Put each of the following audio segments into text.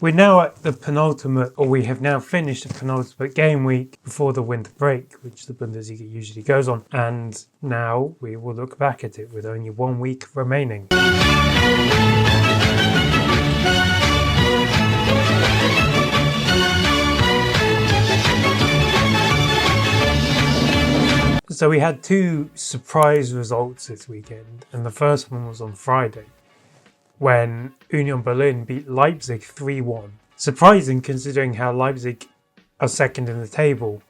We're now at the penultimate, or we have now finished the penultimate game week before the winter break, which the Bundesliga usually goes on. And now we will look back at it with only 1 week remaining. So we had 2 surprise results this weekend, and the first one was on Friday, when Union Berlin beat Leipzig 3-1. Surprising considering how Leipzig are second in the table,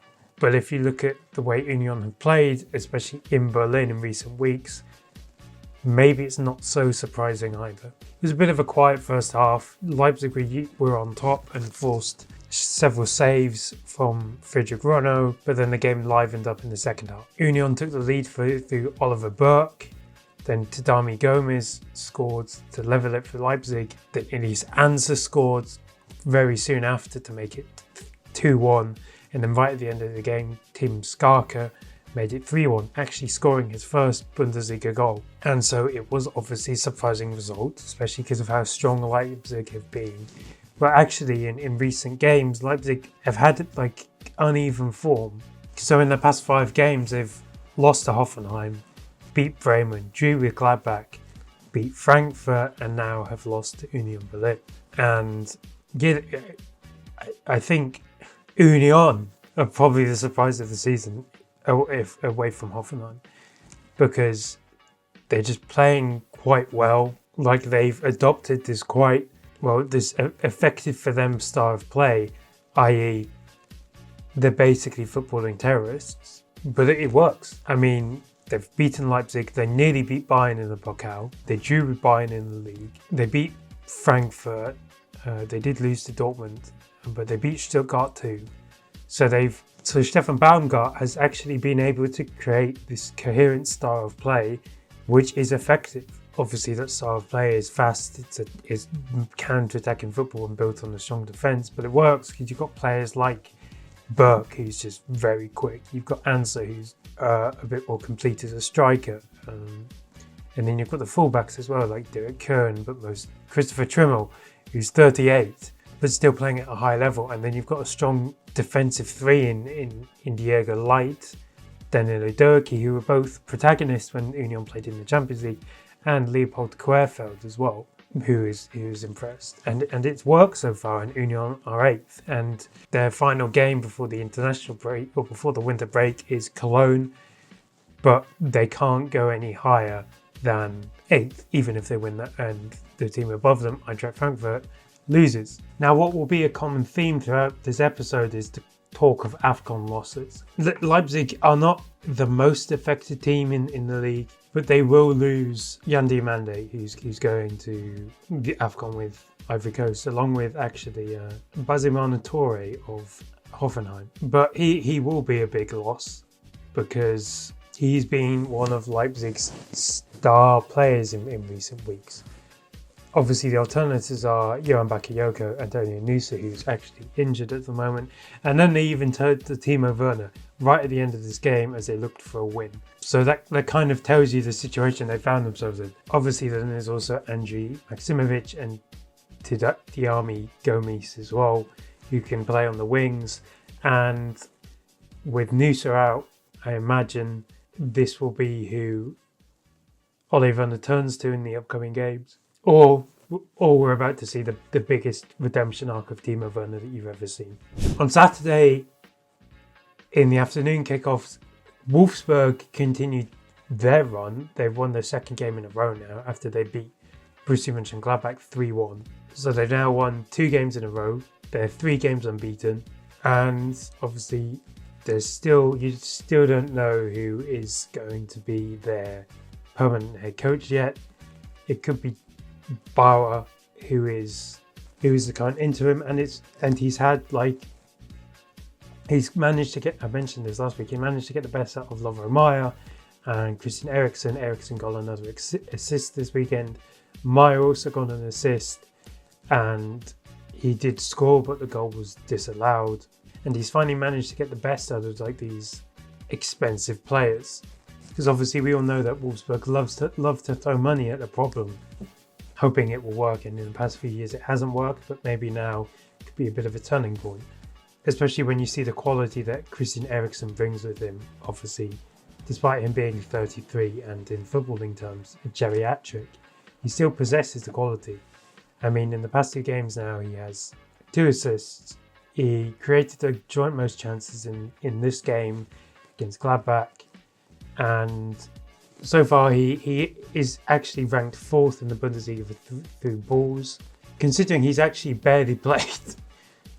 but if you look at the way Union have played, especially in Berlin in recent weeks, maybe it's not so surprising either. It was a bit of a quiet first half. Leipzig were on top and forced several saves from Friedrich Runo, but then the game livened up in the second half. Union took the lead through Oliver Burke. Then Tadami Gomez scored to level it for Leipzig. Then Elise Anser scored very soon after to make it 2-1. And then right at the end of the game, Tim Skarke made it 3-1, actually scoring his first Bundesliga goal. And so it was obviously a surprising result, especially because of how strong Leipzig have been. But actually in recent games, Leipzig have had uneven form. So in the past 5 games, they've lost to Hoffenheim, beat Bremen, drew with Gladbach, beat Frankfurt, and now have lost to Union Berlin. And yeah, I think Union are probably the surprise of the season away from Hoffenheim, because they're just playing quite well. Like, they've adopted this this effective for them style of play, i.e. they're basically footballing terrorists, but it works. I mean, they've beaten Leipzig, they nearly beat Bayern in the Pokal, they drew with Bayern in the league, they beat Frankfurt, they did lose to Dortmund, but they beat Stuttgart too. So Stefan Baumgart has actually been able to create this coherent style of play, which is effective. Obviously, that style of play is fast, it's counter-attacking football and built on a strong defence, but it works because you've got players like Burke, who's just very quick. You've got Anser, who's a bit more complete as a striker. And then you've got the fullbacks as well, like Derek Kern, but Christopher Trimmel, who's 38, but still playing at a high level. And then you've got a strong defensive 3 in Diego Light, Danilo Durkee, who were both protagonists when Union played in the Champions League, and Leopold Querfeld as well, who is impressed. And it's worked so far, and Union are 8th. And their final game before the international break, or before the winter break, is Cologne, but they can't go any higher than 8th, even if they win that, and the team above them, Eintracht Frankfurt, loses. Now, what will be a common theme throughout this episode is the talk of AFCON losses. Leipzig are not the most affected team in the league, but they will lose Jan Diomande, who's going to the AFCON with Ivory Coast, along with actually Basimana Toure of Hoffenheim. But he will be a big loss, because he's been one of Leipzig's star players in recent weeks. Obviously, the alternatives are Johan Bakayoko, Antonio Nusa, who's actually injured at the moment. And then they even turned to Timo Werner right at the end of this game as they looked for a win. So that kind of tells you the situation they found themselves in. Obviously, then there's also Andriy Maksimovic and Tadami Gomez as well, who can play on the wings. And with Nusa out, I imagine this will be who Ole Werner turns to in the upcoming games. Or we're about to see the biggest redemption arc of Timo Werner that you've ever seen. On Saturday, in the afternoon kickoffs, Wolfsburg continued their run. They've won their second game in a row now after they beat Borussia Mönchengladbach 3-1. So they've now won 2 games in a row. They're 3 games unbeaten. And obviously, you still don't know who is going to be their permanent head coach yet. It could be Bauer, who is the current interim, and he's managed to get, I mentioned this last week, he managed to get the best out of Lovro Meyer and Christian Eriksen. Eriksen got another assist this weekend. Meyer also got an assist, and he did score, but the goal was disallowed. And he's finally managed to get the best out of these expensive players, because obviously we all know that Wolfsburg love to throw money at the problem. hoping it will work. And in the past few years, it hasn't worked, but maybe now it could be a bit of a turning point, especially when you see the quality that Christian Eriksen brings with him. Obviously, despite him being 33 and in footballing terms a geriatric, he still possesses the quality. I mean, in the past 2 games now, he has 2 assists. He created the joint most chances in this game against Gladbach, and so far he is actually ranked 4th in the Bundesliga through balls. Considering he's actually barely played,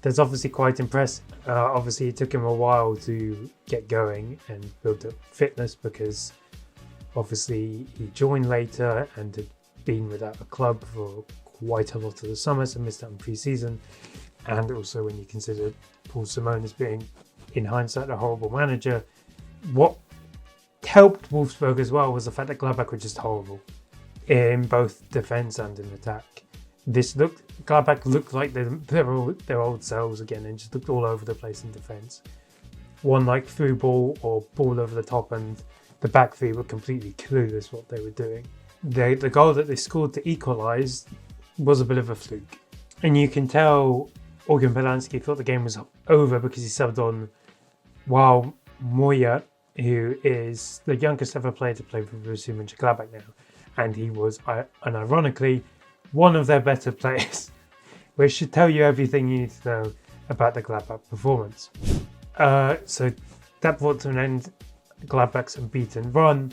that's obviously quite impressive. Obviously, it took him a while to get going and build up fitness because obviously he joined later and had been without a club for quite a lot of the summer, so missed out on pre-season. And also when you consider Paul Simon as being, in hindsight, a horrible manager. What helped Wolfsburg as well was the fact that Gladbach were just horrible in both defence and in attack. Gladbach looked like their old selves again and just looked all over the place in defence. One like through ball or ball over the top, and the back three were completely clueless what they were doing. The goal that they scored to equalise was a bit of a fluke. And you can tell Organ Polanski thought the game was over because he subbed on Wow Moya, who is the youngest ever player to play for Borussia Mönchengladbach now. And he was, unironically, one of their better players, which should tell you everything you need to know about the Gladbach performance. So that brought to an end Gladbach's unbeaten run.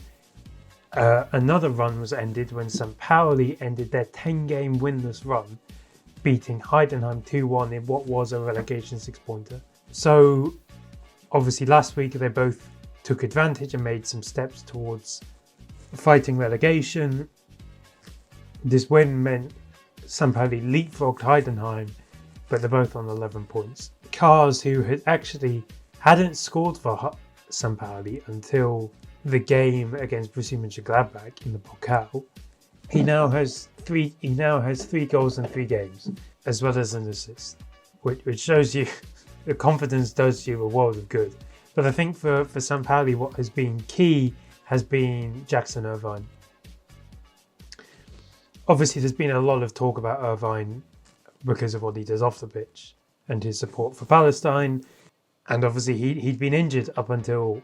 Another run was ended when St. Pauli ended their 10-game winless run, beating Heidenheim 2-1 in what was a relegation 6-pointer. So obviously last week they both took advantage and made some steps towards fighting relegation. This win meant St. Pauli leapfrogged Heidenheim, but they're both on 11 points. Kars, who hadn't scored for St. Pauli until the game against Borussia Mönchengladbach in the Pokal, he now has 3 goals in 3 games, as well as an assist, which shows you the confidence does you a world of good. But I think for St. Pauli, what has been key has been Jackson Irvine. Obviously, there's been a lot of talk about Irvine because of what he does off the pitch and his support for Palestine. And obviously, he'd been injured up until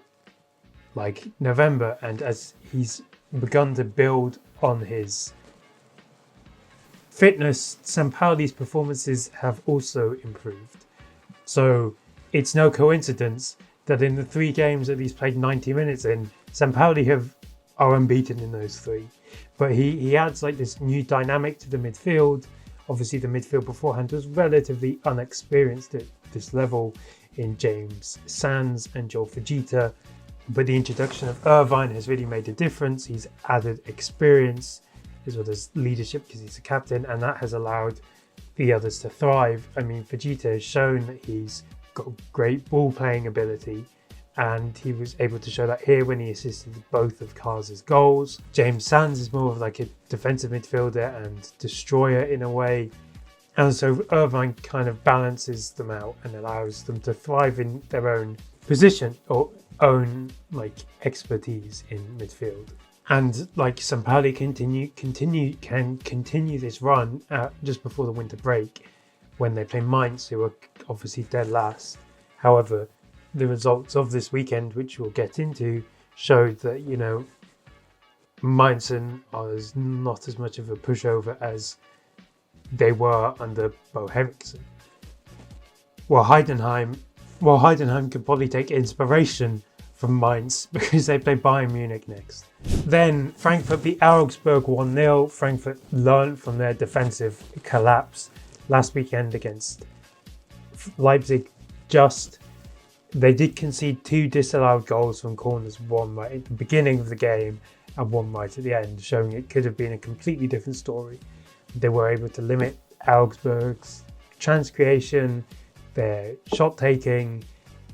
like November. And as he's begun to build on his fitness, St. Pauli's performances have also improved. So it's no coincidence that in the 3 games that he's played 90 minutes in, St. Pauli are unbeaten in those 3. But he adds like this new dynamic to the midfield. Obviously, the midfield beforehand was relatively unexperienced at this level in James Sands and Joel Fujita. But the introduction of Irvine has really made a difference. He's added experience as well as leadership because he's a captain, and that has allowed the others to thrive. I mean, Fujita has shown that he's got great ball playing ability, and he was able to show that here when he assisted both of Kars' goals. James Sands is more of like a defensive midfielder and destroyer in a way, and so Irvine kind of balances them out and allows them to thrive in their own position or own like expertise in midfield. And like St. Pauli can continue this run just before the winter break when they play Mainz, who are obviously dead last. However, the results of this weekend, which we'll get into, showed that, Mainz are not as much of a pushover as they were under Bo Henriksen. Well, Heidenheim could probably take inspiration from Mainz because they play Bayern Munich next. Then Frankfurt beat Augsburg 1-0. Frankfurt learned from their defensive collapse last weekend against Leipzig. They did concede 2 disallowed goals from corners, one right at the beginning of the game and one right at the end, showing it could have been a completely different story. They were able to limit Augsburg's chance creation, their shot taking,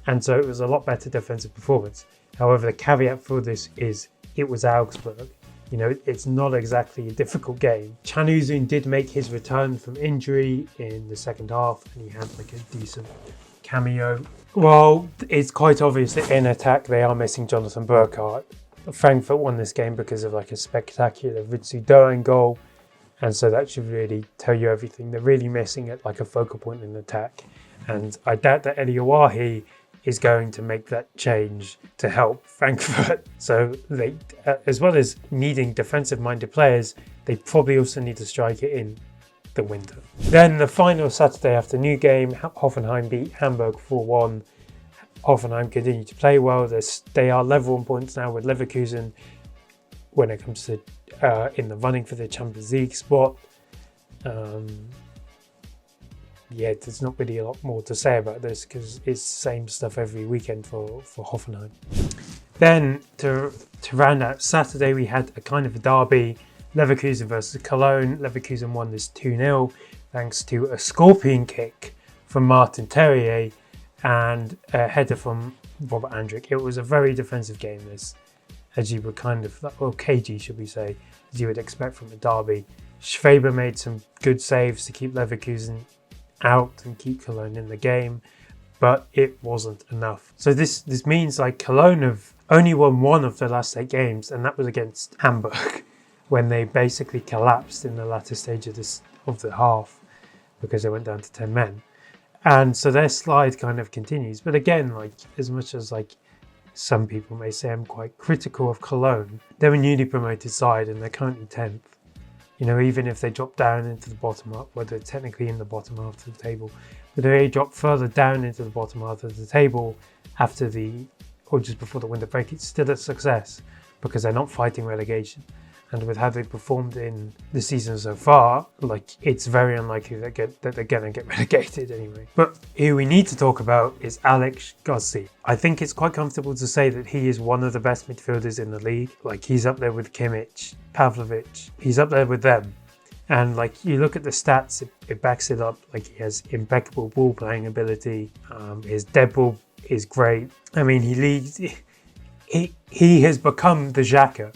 and so it was a lot better defensive performance. However, the caveat for this is it was Augsburg. It's not exactly a difficult game. Can Uzun did make his return from injury in the second half, and he had like a decent cameo. Well, it's quite obvious that in attack they are missing Jonathan Burkhardt. Frankfurt won this game because of like a spectacular Ritsu Doen goal, And so that should really tell you everything. They're really missing it like a focal point in attack. And I doubt that Eddie Owahi is going to make that change to help Frankfurt. So they, as well as needing defensive-minded players, they probably also need to strike it in the winter. Then the final Saturday afternoon game, Hoffenheim beat Hamburg 4-1. Hoffenheim continue to play well. They are level on points now with Leverkusen when it comes to in the running for the Champions League spot. Yeah, there's not really a lot more to say about this because it's the same stuff every weekend for Hoffenheim. Then to round out Saturday, we had a kind of a derby, Leverkusen versus Cologne. Leverkusen won this 2-0 thanks to a scorpion kick from Martin Terrier and a header from Robert Andrich. It was a very defensive game, this, as you would kind of, well, cagey should we say, as you would expect from a derby. Schwaber made some good saves to keep Leverkusen out and keep Cologne in the game, but it wasn't enough. So this means like Cologne have only won one of their last 8 games, and that was against Hamburg when they basically collapsed in the latter stage of the half because they went down to 10 men. And so their slide kind of continues. But again, like as much as like some people may say I'm quite critical of Cologne, they're a newly promoted side and they're currently 10th. You know, even if they drop down into the bottom half, well, they're technically in the bottom half of the table, but they drop further down into the bottom half of the table after or just before the winter break, it's still a success because they're not fighting relegation. And with how they performed in the season so far, like it's very unlikely that they're going to get relegated anyway. But who we need to talk about is Alex Garcia. I think it's quite comfortable to say that he is one of the best midfielders in the league. Like he's up there with Kimmich, Pavlovic. He's up there with them. And like you look at the stats, it backs it up. Like he has impeccable ball playing ability. His dead ball is great. I mean, he leads. He has become the Xhaka.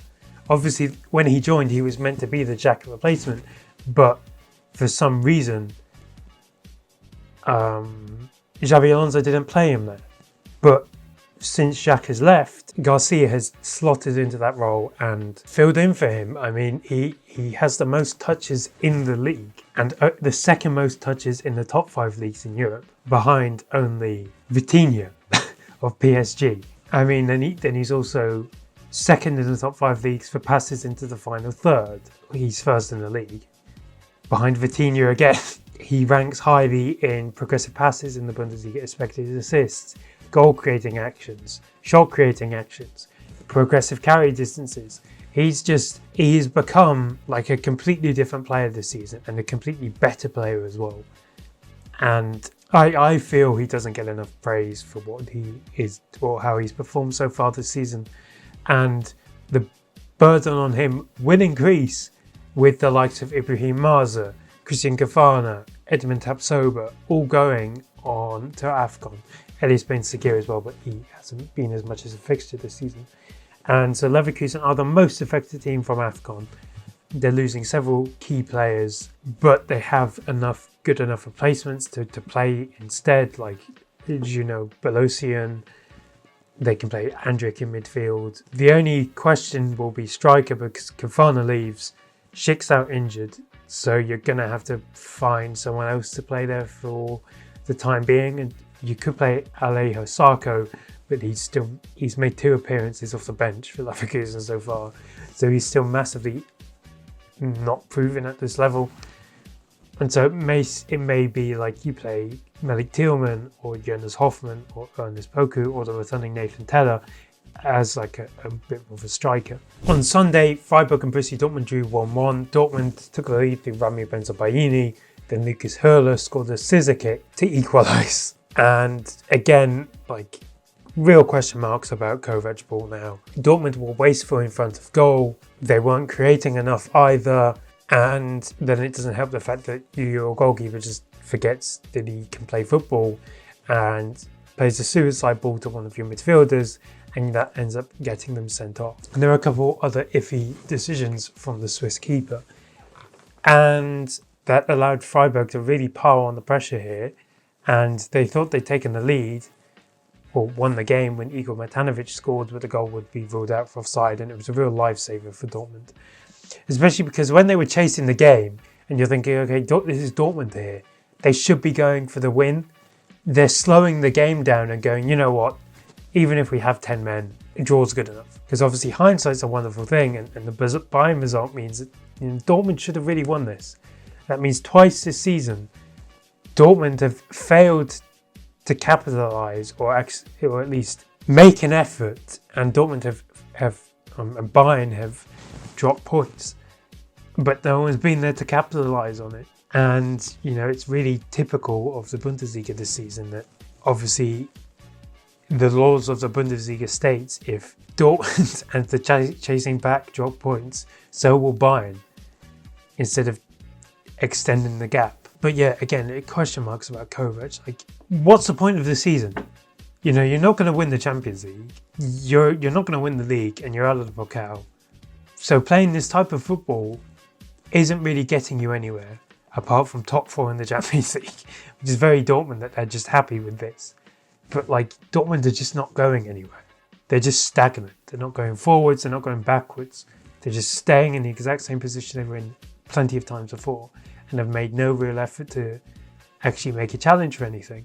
Obviously, when he joined, he was meant to be the Xhaka replacement, but for some reason, Xabi Alonso didn't play him there. But since Xhaka has left, Garcia has slotted into that role and filled in for him. I mean, he has the most touches in the league and the second most touches in the top 5 leagues in Europe, behind only Vitinha of PSG. I mean, then he's also second in the top 5 leagues for passes into the final third. He's first in the league, behind Vitinha again. He ranks highly in progressive passes in the Bundesliga, expected assists, goal creating actions, shot creating actions, progressive carry distances. He's become like a completely different player this season and a completely better player as well. And I feel he doesn't get enough praise for what he is or how he's performed so far this season. And the burden on him will increase with the likes of Ibrahim Maza, Christian Kafana, Edmund Tapsoba all going on to AFCON. Elias Ben Sakir as well, but he hasn't been as much as a fixture this season. And so Leverkusen are the most affected team from AFCON. They're losing several key players, but they have good enough replacements to play instead, like Belosian. They can play Andrich in midfield. The only question will be striker because Kafana leaves, Schick's out injured, so you're going to have to find someone else to play there for the time being. And you could play Alejo Sarko, but he's made 2 appearances off the bench for Leverkusen so far, so he's still massively not proven at this level. And so it may be like you play Melik Thielmann or Jonas Hoffmann or Ernest Poku or the returning Nathan Teller as like a bit of a striker. On Sunday, Freiburg and Borussia Dortmund drew 1-1. Dortmund took the lead through Rami Benzabaini, then Lucas Hurler scored a scissor kick to equalise. And again, like real question marks about Kovac ball now. Dortmund were wasteful in front of goal. They weren't creating enough either. And then it doesn't help the fact that your goalkeeper just forgets that he can play football and plays a suicide ball to one of your midfielders, and that ends up getting them sent off. And there are a couple other iffy decisions from the Swiss keeper, and that allowed Freiburg to really pile on the pressure here, and they thought they'd taken the lead or won the game when Igor Matanovic scored, but the goal would be ruled out for offside, and it was a real lifesaver for Dortmund. Especially because when they were chasing the game, and you're thinking, okay, this is Dortmund here. They should be going for the win. They're slowing the game down and going, you know what? Even if we have 10 men, a draw's good enough. Because obviously hindsight's a wonderful thing, and the Bayern result means that Dortmund should have really won this. That means twice this season, Dortmund have failed to capitalise or at least make an effort, and Dortmund and Bayern have dropped points, but no one's been there to capitalise on it. And it's really typical of the Bundesliga this season that obviously the laws of the Bundesliga states if Dortmund and the chasing back drop points, so will Bayern, instead of extending the gap. But yeah, again, question marks about Kovac. Like, what's the point of the season? You're not going to win the Champions League. You're not going to win the league, and you're out of the Pokal. So playing this type of football isn't really getting you anywhere, apart from top 4 in the Champions League, which is very Dortmund that they're just happy with this. But Dortmund are just not going anywhere. They're just stagnant. They're not going forwards. They're not going backwards. They're just staying in the exact same position they were in plenty of times before, and have made no real effort to actually make a challenge for anything.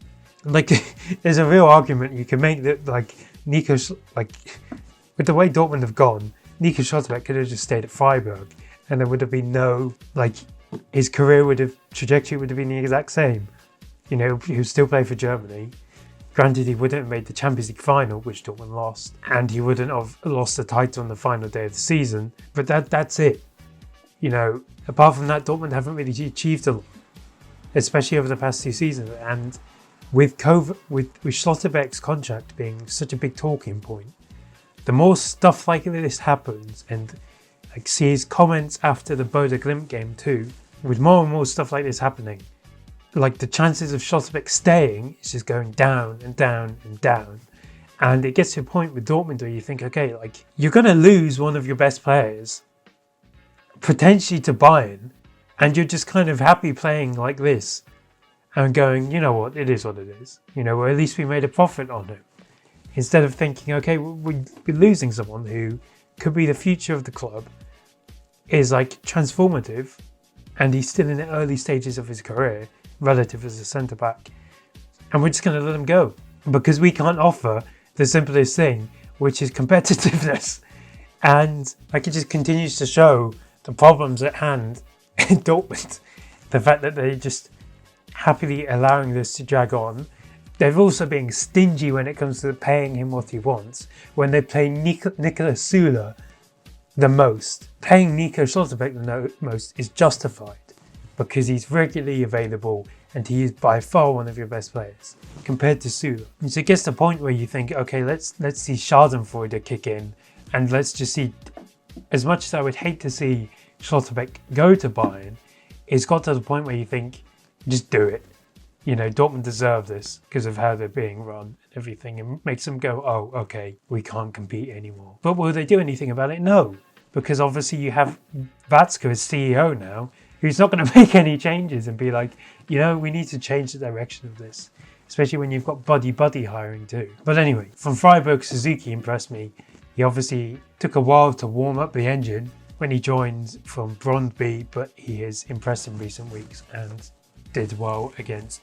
There's a real argument you can make that with the way Dortmund have gone, Nico Schlotterbeck could have just stayed at Freiburg, and there would have been no his trajectory would have been the exact same. He would still play for Germany. Granted, he wouldn't have made the Champions League final, which Dortmund lost, and he wouldn't have lost the title on the final day of the season. But that's it. Apart from that, Dortmund haven't really achieved a lot, especially over the past 2 seasons. And with Schlotterbeck's contract being such a big talking point, the more stuff like this happens, and see his comments after the Bodo Glimt game too, with more and more stuff like this happening, the chances of Schlotterbeck staying is just going down and down and down. And it gets to a point with Dortmund where you think, okay, you're going to lose one of your best players, potentially to Bayern, and you're just kind of happy playing like this and going, you know what, it is what it is. Or at least we made a profit on it. Instead of thinking, okay, we're losing someone who could be the future of the club, is transformative, and he's still in the early stages of his career, relative as a centre-back. And we're just going to let him go because we can't offer the simplest thing, which is competitiveness. And it just continues to show the problems at hand in Dortmund. The fact that they're just happily allowing this to drag on. They're also being stingy when it comes to paying him what he wants. When they play Niklas Süle the most, paying Nico Schlotterbeck the most is justified because he's regularly available and he is by far one of your best players compared to Süle. And so it gets to the point where you think, okay, let's see Schadenfreude kick in, and let's just see. As much as I would hate to see Schlotterbeck go to Bayern, it's got to the point where you think, just do it. Dortmund deserve this because of how they're being run and everything, and makes them go, oh, okay, we can't compete anymore. But will they do anything about it? No, because obviously you have Watzke as CEO now, who's not going to make any changes and be like, we need to change the direction of this, especially when you've got buddy hiring too. But anyway, from Freiburg, Suzuki impressed me. He obviously took a while to warm up the engine when he joined from Brøndby, but he has impressed in recent weeks and did well against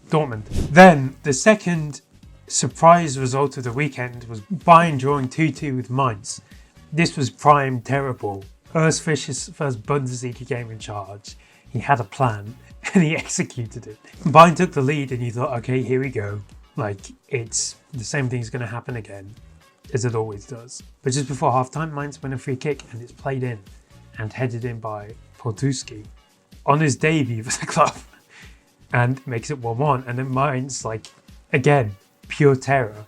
Dortmund. Then the second surprise result of the weekend was Bayern drawing 2-2 with Mainz. This was prime terrible. Urs Fischer's first Bundesliga game in charge. He had a plan and he executed it. Bayern took the lead and you thought, okay, here we go. It's the same thing's going to happen again, as it always does. But just before half-time, Mainz win a free kick and it's played in and headed in by Podolski on his debut for the club, and makes it 1-1. And then Mainz, again, pure terror.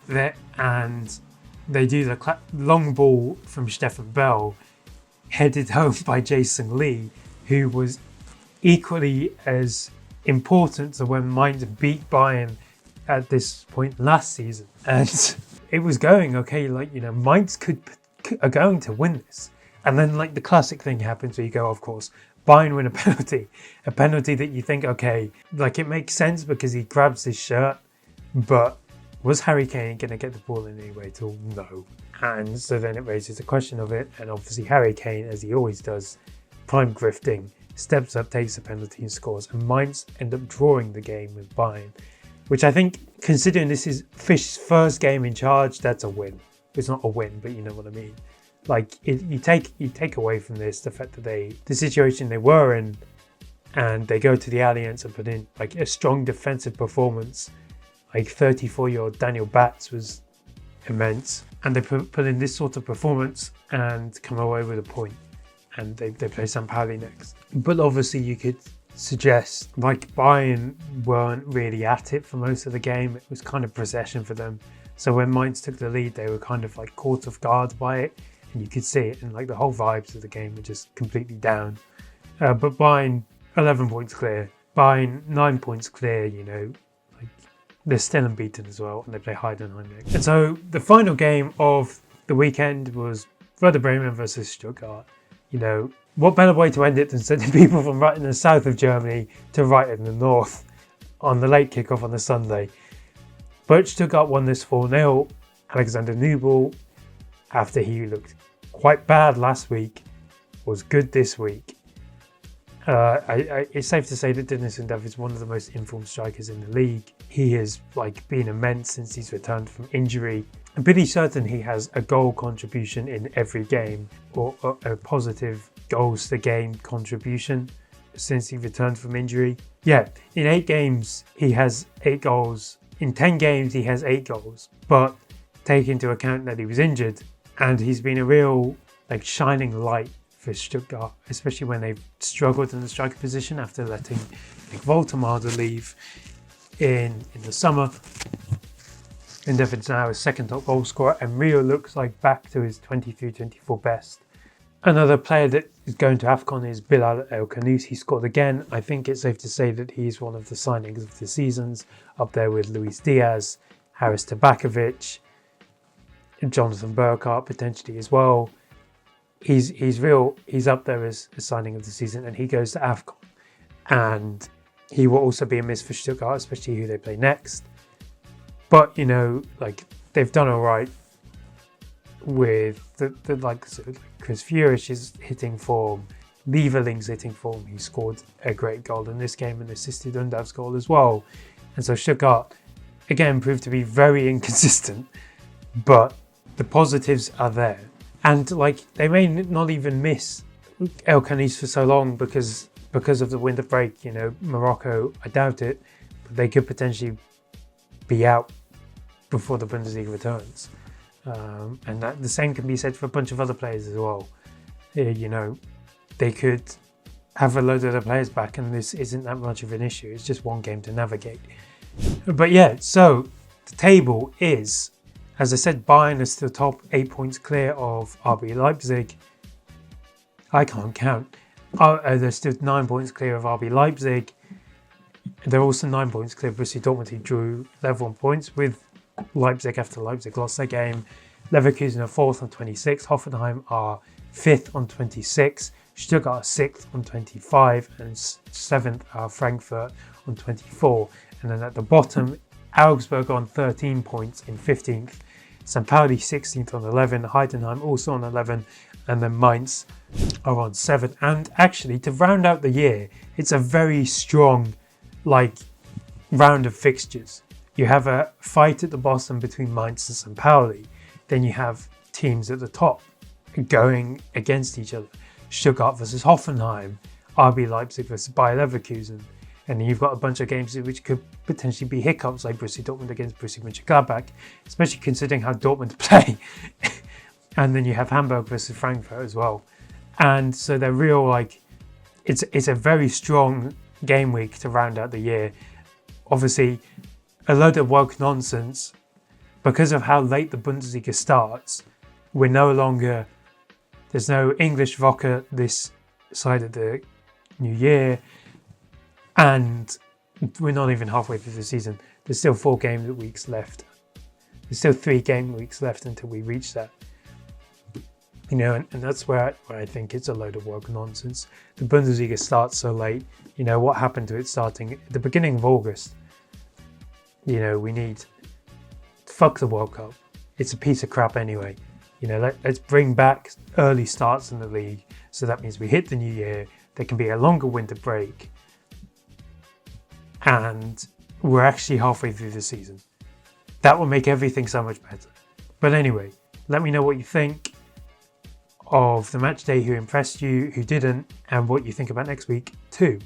And they do the long ball from Stefan Bell, headed home by Jason Lee, who was equally as important to when Mainz beat Bayern at this point last season. And it was going okay, Mainz are going to win this. And then the classic thing happens where you go, of course, Bayern win a penalty that you think, okay, it makes sense because he grabs his shirt, but was Harry Kane going to get the ball in any way at all? No. And so then it raises the question of it, and obviously Harry Kane, as he always does, prime grifting, steps up, takes the penalty and scores, and Mainz end up drawing the game with Bayern, which I think, considering this is Fisch's first game in charge, that's a win. It's not a win, but you know what I mean. Like, you take away from this the fact that the situation they were in, and they go to the Allianz and put in like a strong defensive performance. Like 34-year-old Daniel Batz was immense, and they put in this sort of performance and come away with a point. And they play St. Pauli next. But obviously you could suggest like Bayern weren't really at it for most of the game. It was kind of possession for them. So when Mainz took the lead, they were kind of like caught off guard by it, and you could see it, and like the whole vibes of the game were just completely down. But Bayern 11 points clear. Bayern 9 points clear, you know, like they're still unbeaten as well, and they play Heidenheim next. And so the final game of the weekend was Werder Bremen versus Stuttgart. You know, what better way to end it than sending people from right in the south of Germany to right in the north on the late kickoff on the Sunday. But Stuttgart won this 4-0. Alexander Nubel, after he looked quite bad last week, was good this week. It's safe to say that Dennis Undav is one of the most informed strikers in the league. He has been immense since he's returned from injury. I'm pretty certain he has a goal contribution in every game, or a positive goals to game contribution since he returned from injury. Yeah, in 8 games he has 8 goals. In 10 games he has 8 goals. But take into account that he was injured, and he's been a real shining light for Stuttgart, especially when they've struggled in the striker position after letting Voltemade leave in the summer. Undav now is second top goal scorer, and Rio looks like back to his 23-24 best. Another player that is going to AFCON is Bilal El Khanous. He scored again. I think it's safe to say that he's one of the signings of the seasons, up there with Luis Diaz, Haris Tabakovic, Jonathan Burkhart potentially as well. He's up there as a signing of the season, and he goes to AFCON. And he will also be a miss for Stuttgart, especially who they play next. But, you know, they've done all right with Chris Furish is hitting form, Lieberling's hitting form. He scored a great goal in this game and assisted Undav's goal as well. And so Stuttgart, again, proved to be very inconsistent, but the positives are there. And they may not even miss El Khanous for so long because of the winter break. You know, Morocco, I doubt it, but they could potentially be out before the Bundesliga returns. And that the same can be said for a bunch of other players as well. You know, they could have a load of their players back, and this isn't that much of an issue. It's just one game to navigate. But yeah, so the table is, as I said, Bayern is still top, 8 points clear of RB Leipzig. I can't count. They're still 9 points clear of RB Leipzig. They're also 9 points clear of Borussia Dortmund, who drew level on points with Leipzig after Leipzig lost their game. Leverkusen are 4th on 26. Hoffenheim are 5th on 26. Stuttgart are 6th on 25. And 7th are Frankfurt on 24. And then at the bottom, Augsburg on 13 points in 15th. St. Pauli 16th on 11. Heidenheim also on 11. And then Mainz are on 7. And actually, to round out the year, it's a very strong round of fixtures. You have a fight at the bottom between Mainz and St. Pauli. Then you have teams at the top going against each other. Stuttgart versus Hoffenheim, RB Leipzig versus Bayer Leverkusen. And then you've got a bunch of games which could potentially be hiccups, like Borussia Dortmund against Borussia Mönchengladbach, especially considering how Dortmund play. And then you have Hamburg versus Frankfurt as well. And so they're real, it's a very strong game week to round out the year. Obviously, a load of woke nonsense. Because of how late the Bundesliga starts, there's no English Woche this side of the new year, and we're not even halfway through the season. There's still 4 game weeks left. There's still 3 game weeks left until we reach that. You know, and that's where I think it's a load of woke nonsense. The Bundesliga starts so late. You know, what happened to it starting at the beginning of August? You know, we need... Fuck the World Cup. It's a piece of crap anyway. You know, let's bring back early starts in the league So that means we hit the new year, there can be a longer winter break, and we're actually halfway through the season. That will make everything so much better. But anyway, let me know what you think of the match day, who impressed you, who didn't, and what you think about next week too.